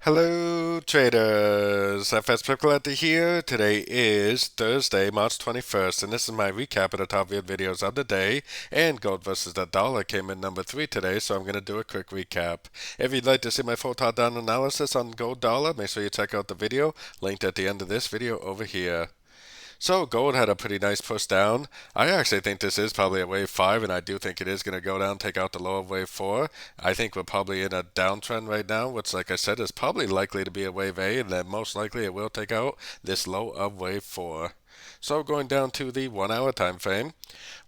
Hello traders, FX Pip Collector here. Today is Thursday, March 21st, and this is my recap of the top viewed videos of the day. And gold versus the dollar came in number 3 today, so I'm going to do a quick recap. If you'd like to see my full top-down analysis on gold dollar, make sure you check out the video linked at the end of this video over here. So gold had a pretty nice push down. I actually think this is probably a wave 5, and I do think it is going to go down, take out the low of wave 4. I think we're probably in a downtrend right now, which, like I said, is probably likely to be a wave A, and then most likely it will take out this low of wave 4. So going down to the 1 hour time frame.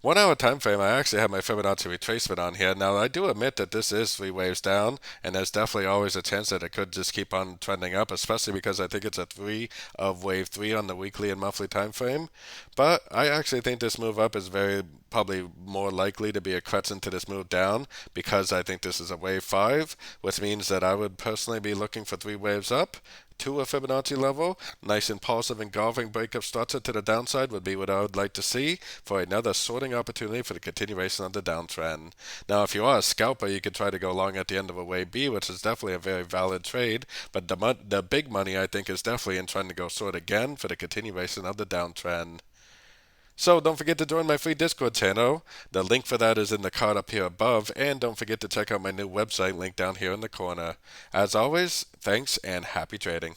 1 hour time frame, I actually have my Fibonacci retracement on here. Now I do admit that this is 3 waves down, and there's definitely always a chance that it could just keep on trending up, especially because I think it's a 3 of wave 3 on the weekly and monthly time frame. But I actually think this move up is very probably more likely to be a crescent to this move down, because I think this is a wave 5, which means that I would personally be looking for 3 waves up to a Fibonacci level. Nice impulsive engulfing breakup structure to the downside would be what I would like to see for another sorting opportunity for the continuation of the downtrend. Now, if you are a scalper, you could try to go long at the end of a wave B, which is definitely a very valid trade, but the big money I think is definitely in trying to go short again for the continuation of the downtrend. So don't forget to join my free Discord channel. The link for that is in the card up here above, and don't forget to check out my new website link down here in the corner. As always, thanks and happy trading.